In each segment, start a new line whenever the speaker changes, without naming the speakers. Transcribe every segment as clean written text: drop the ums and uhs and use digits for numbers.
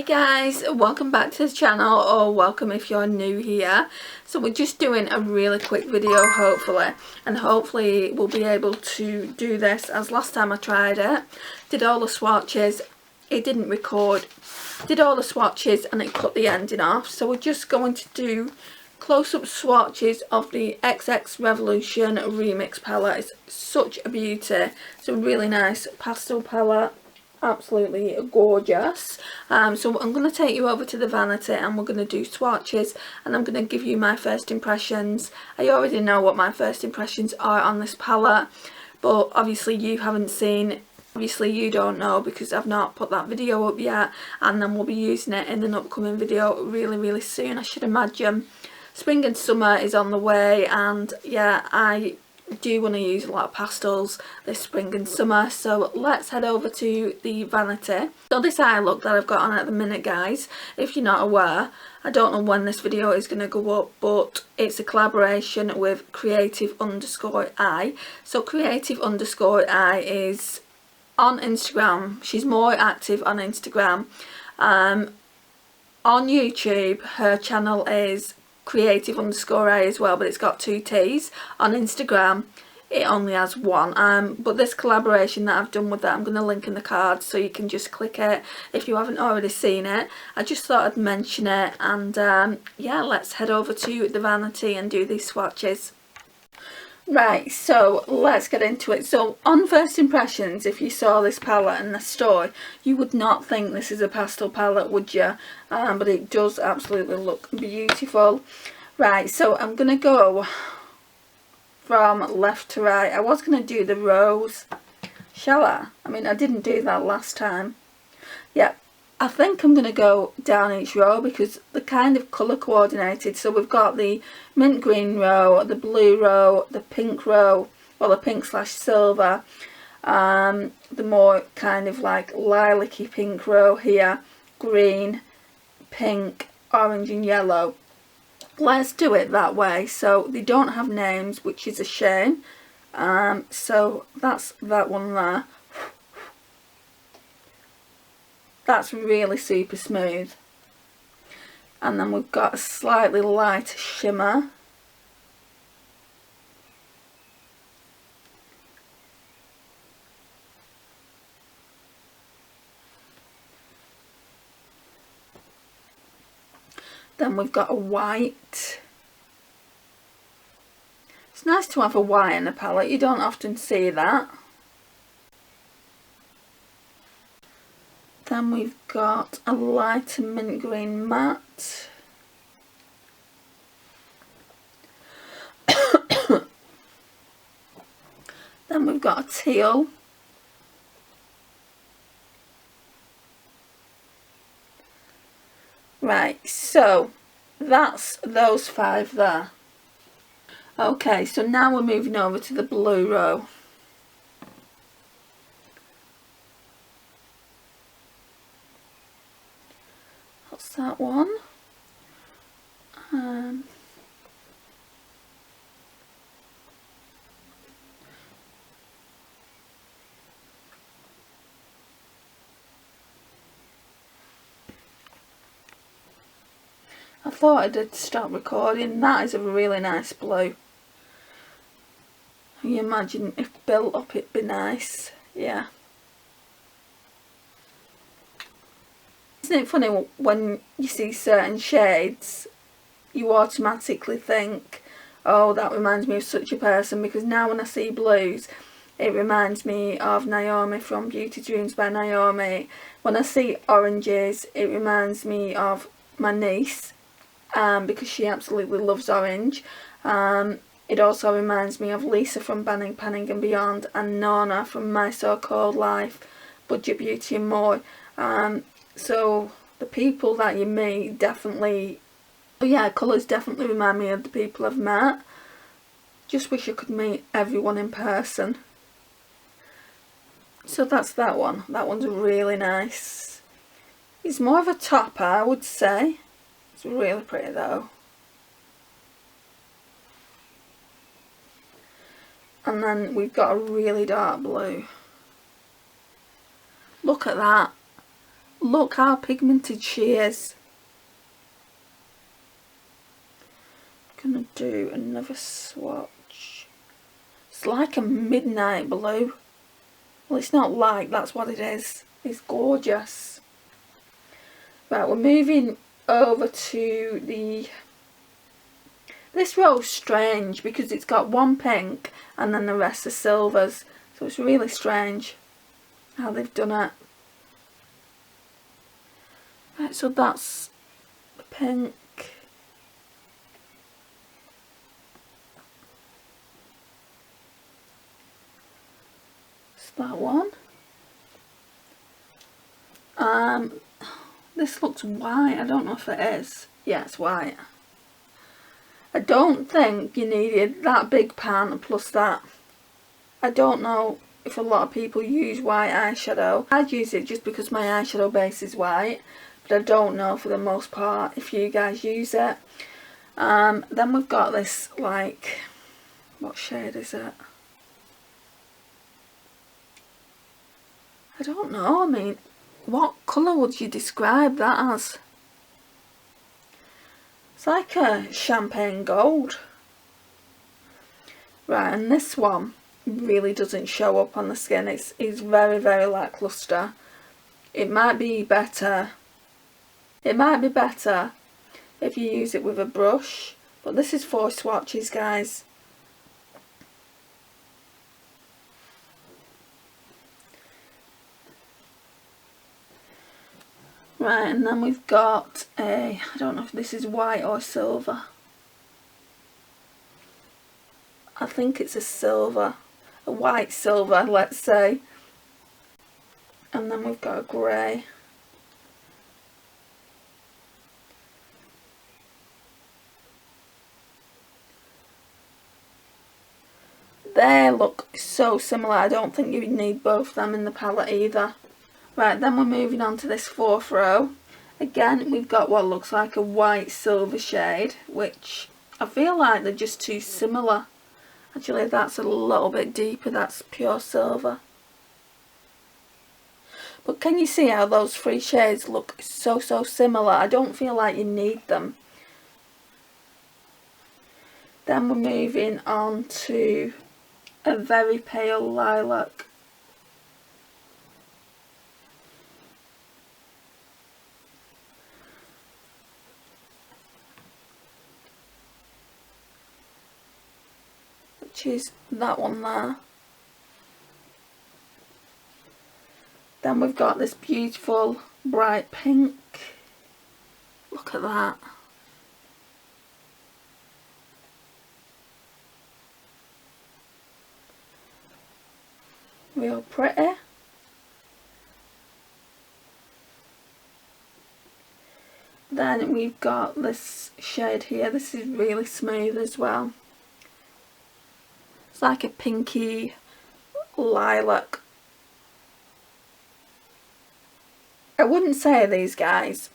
Hey guys, welcome back to the channel, or welcome if you're new here. So we're just doing a really quick video hopefully we'll be able to do this as last time I tried it. Did all the swatches, it didn't record, did all the swatches and it cut the ending off. So we're just going to do close-up swatches of the XX Revolution Remix palette. It's such a beauty. It's a really nice pastel palette. Absolutely gorgeous. So I'm going to take you over to the vanity and we're going to do swatches, and I'm going to give you my first impressions. I already know what my first impressions are on this palette, but obviously you haven't seen, obviously you don't know because I've not put that video up yet, and then we'll be using it in an upcoming video really soon. I should imagine spring and summer is on the way, and yeah, I do want to use a lot of pastels this spring and summer. So let's head over to the vanity. So this eye look that I've got on at the minute, guys, if you're not aware, I don't know when this video is going to go up, but it's a collaboration with creative_eye. So creative_eye is on Instagram. She's more active on Instagram. On YouTube her channel is creative_eye as well, but it's got 2 T's. On Instagram it only has 1. But this collaboration that I've done with that, I'm going to link in the cards so you can just click it if you haven't already seen it. I just thought I'd mention it, and yeah, let's head over to the vanity and do these swatches. Right, so let's get into it. So on first impressions, if you saw this palette in the store, you would not think this is a pastel palette, would you? But it does absolutely look beautiful. Right, so I'm going to go from left to right. I was going to do the rows, shall I? I mean, I didn't do that last time. Yeah, I think I'm going to go down each row because they're kind of colour coordinated. So we've got the mint green row, the blue row, the pink row, well, the pink slash silver, the more kind of like lilac-y pink row here, green, pink, orange and yellow. Let's do it that way. So they don't have names, which is a shame. So that's that one there. That's really super smooth. And then we've got a slightly lighter shimmer. Then we've got a white. It's nice to have a white in a palette. You don't often see that. Then we've got a lighter mint green matte. Then we've got a teal. Right, so that's those 5 there. Okay, so now we're moving over to the blue row. What's that one? I thought I did stop recording. That is a really nice blue. Can you imagine if built up it'd be nice? Yeah. Isn't it funny when you see certain shades, you automatically think, oh, that reminds me of such a person, because now when I see blues, it reminds me of Naomi from Beauty Dreams by Naomi. When I see oranges, it reminds me of my niece, because she absolutely loves orange. It also reminds me of Lisa from Banning, Panning and Beyond, and Nona from My So Called Life, Budget Beauty and More. So the people that you meet definitely, oh yeah, colours definitely remind me of the people I've met. Just wish I could meet everyone in person. So that's that one. That one's really nice. It's more of a topper, I would say. It's really pretty though. And then we've got a really dark blue. Look at that. look how pigmented she is. I'm gonna do another swatch. It's like a midnight blue. Well, it's not like, that's what it is. It's gorgeous. Right, we're moving over to the... This row's strange because it's got one pink and then the rest are silvers. So it's really strange how they've done it. Right, so that's the pink. It's that one. This looks white. I don't know if it is. Yeah, it's white. I don't think you needed that big pan plus that. I don't know if a lot of people use white eyeshadow. I'd use it just because my eyeshadow base is white, but I don't know for the most part if you guys use it. Then we've got this, like, what shade is it? I don't know. I mean, what colour would you describe that as? It's like a champagne gold. Right, and this one really doesn't show up on the skin. It's very, very lackluster. It might be better. It might be better if you use it with a brush. But this is for swatches, guys. Right, and then we've got a, I don't know if this is white or silver. I think it's a silver, a white silver, let's say. And then we've got a grey. They look so similar. I don't think you need both of them in the palette either. Right, then we're moving on to this fourth row. Again, we've got what looks like a white silver shade, which I feel like they're just too similar. Actually, that's a little bit deeper. That's pure silver. But can you see how those three shades look so similar? I don't feel like you need them. Then we're moving on to a very pale lilac. Which is that one there. Then we've got this beautiful bright pink. Look at that. Real pretty. Then we've got this shade here. This is really smooth as well. It's like a pinky lilac. I wouldn't say these guys,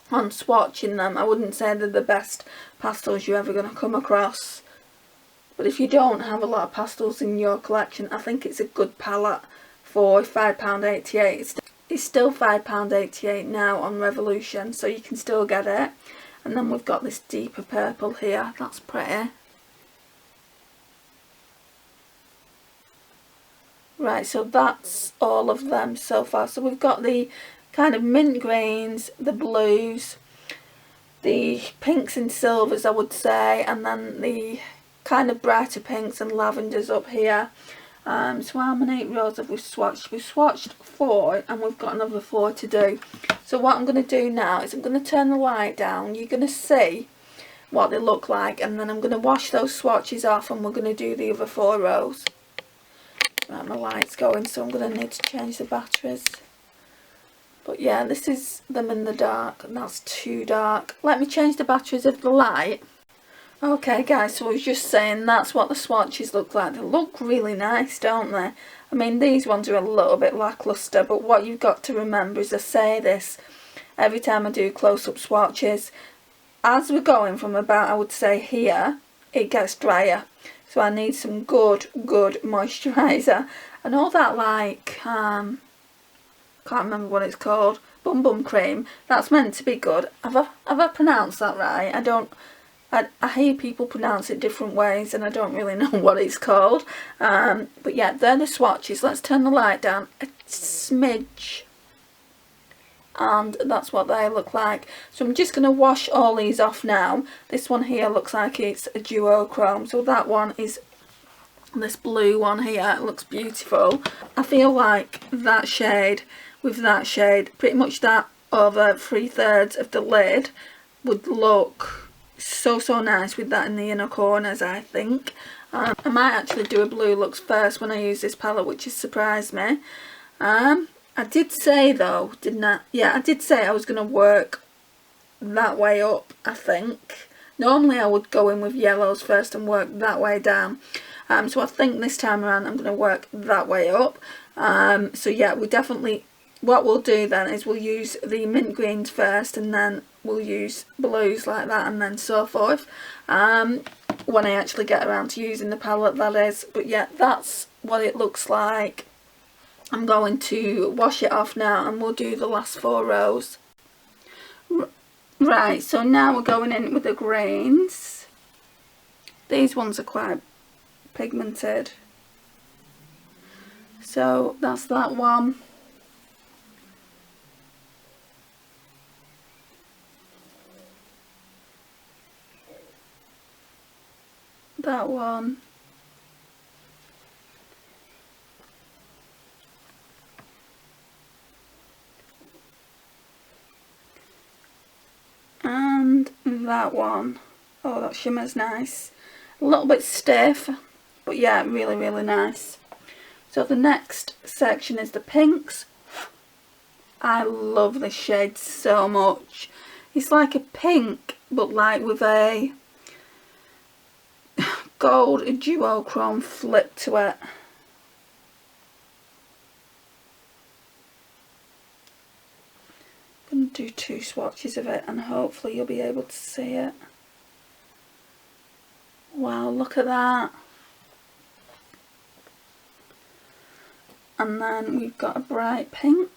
on swatching them, I wouldn't say they're the best pastels you're ever going to come across. But if you don't have a lot of pastels in your collection, I think it's a good palette for £5.88. It's still £5.88 now on Revolution, so you can still get it. And then we've got this deeper purple here. That's pretty. Right, so that's all of them so far. So we've got the kind of mint greens, the blues, the pinks and silvers, I would say, and then the kind of brighter pinks and lavenders up here. So how many rows have we swatched? We've swatched 4 and we've got another 4 to do. So what I'm going to do now is I'm going to turn the light down. You're going to see what they look like, and then I'm going to wash those swatches off and we're going to do the other 4 rows. Right, my light's going, so I'm going to need to change the batteries. But yeah, this is them in the dark, and that's too dark. Let me change the batteries of the light. Okay guys, so I was just saying that's what the swatches look like. They look really nice, don't they? I mean, these ones are a little bit lackluster, but what you've got to remember is I say this every time I do close-up swatches. As we're going from about, I would say here, it gets drier. So I need some good moisturiser. And all that, like, can't remember what it's called, Bum Bum Cream. That's meant to be good. Have I pronounced that right? I hear people pronounce it different ways and I don't really know what it's called. But yeah, they're the swatches. Let's turn the light down a smidge. And that's what they look like. So I'm just going to wash all these off now. This one here looks like it's a duochrome. So that one is this blue one here. It looks beautiful. I feel like that shade with that shade, pretty much that over 3/3 of the lid, would look so nice with that in the inner corners, I think. I might actually do a blue looks first when I use this palette, which has surprised me. I did say though, didn't I? Yeah, I did say I was going to work that way up, I think. Normally I would go in with yellows first and work that way down. So I think this time around I'm going to work that way up. So yeah, we definitely, what we'll do then is we'll use the mint greens first and then we'll use blues like that and then so forth. When I actually get around to using the palette, that is. But yeah, that's what it looks like. I'm going to wash it off now and we'll do the last 4 rows. Right, so now we're going in with the greens. These ones are quite pigmented. So that's that one. That one. And that one. Oh, that shimmer's nice. A little bit stiff, but yeah, really nice. So the next section is the pinks. I love this shade so much. It's like a pink, but like with a gold duochrome flip to it. I'm going to do 2 swatches of it and hopefully you'll be able to see it. Wow, look at that. And then we've got a bright pink.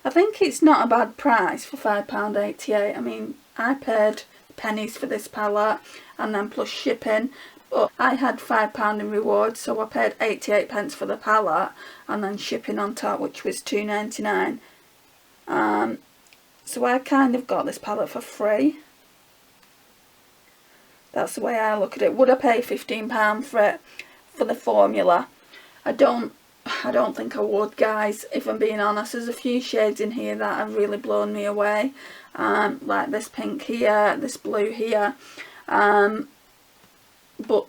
I think it's not a bad price for £5.88. I mean, I paid pennies for this palette and then plus shipping. But I had £5 in rewards, so I paid 88p for the palette and then shipping on top, which was £2.99. So I kind of got this palette for free. That's the way I look at it. Would I pay £15 for it for the formula? I don't think I would, guys, if I'm being honest. There's a few shades in here that have really blown me away. Like this pink here, this blue here. But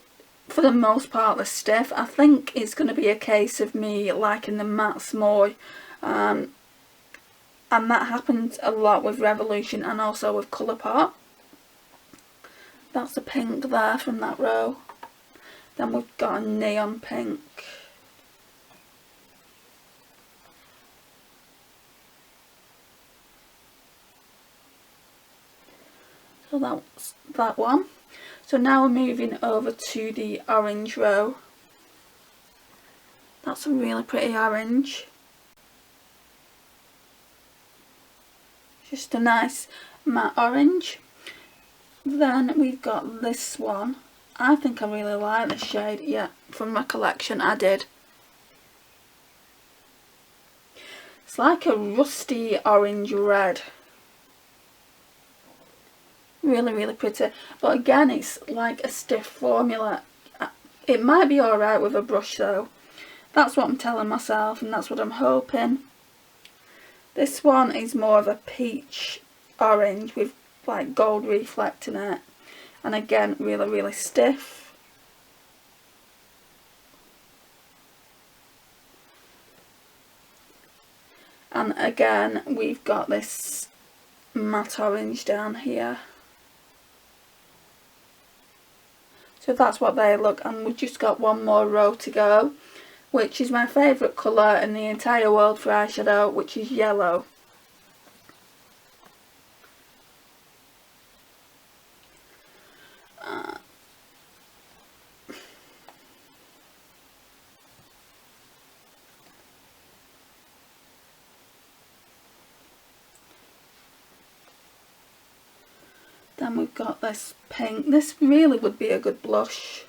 for the most part they're stiff. I think it's going to be a case of me liking the mattes more. And that happens a lot with Revolution and also with Colourpop. That's a pink there from that row. Then we've got a neon pink. So that's that one. So now we're moving over to the orange row. That's a really pretty orange. Just a nice matte orange. Then we've got this one. I think I really like this shade. Yeah, from my collection I did. It's like a rusty orange red. Really pretty. But again, it's like a stiff formula. It might be alright with a brush though. That's what I'm telling myself and that's what I'm hoping. This one is more of a peach orange with like gold reflecting it. And again, really stiff. And again, we've got this matte orange down here. So that's what they look, and we've just got one more row to go, which is my favourite colour in the entire world for eyeshadow, which is yellow. Then we've got this pink. This really would be a good blush.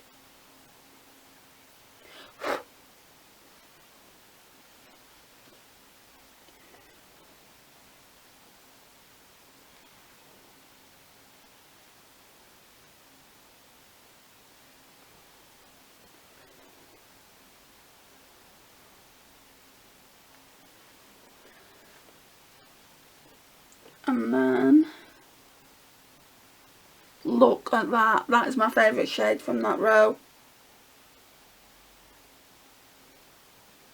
And then, look at that. That is my favourite shade from that row.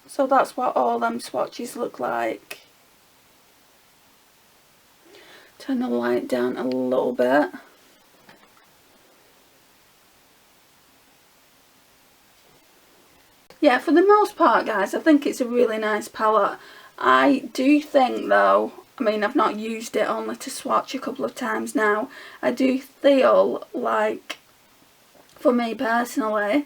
So that's what all them swatches look like. Turn the light down a little bit. Yeah, for the most part, guys, I think it's a really nice palette. I do think, though, I mean, I've not used it, only to swatch a couple of times now. I do feel like, for me personally,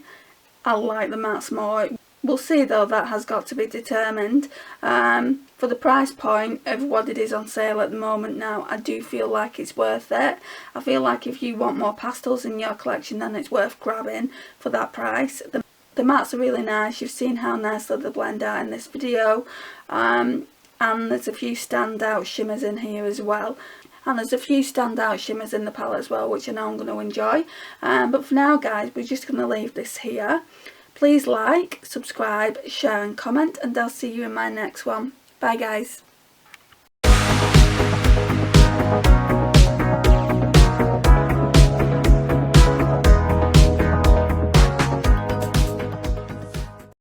I like the mattes more. We'll see, though, that has got to be determined. For the price point of what it is on sale at the moment now, I do feel like it's worth it. I feel like if you want more pastels in your collection, then it's worth grabbing for that price. The mattes are really nice. You've seen how nicely they blend out in this video. And there's a few standout shimmers in here as well. And there's a few standout shimmers in the palette as well, which I know I'm going to enjoy. But for now, guys, we're just going to leave this here. Please like, subscribe, share and comment, and I'll see you in my next one. Bye, guys.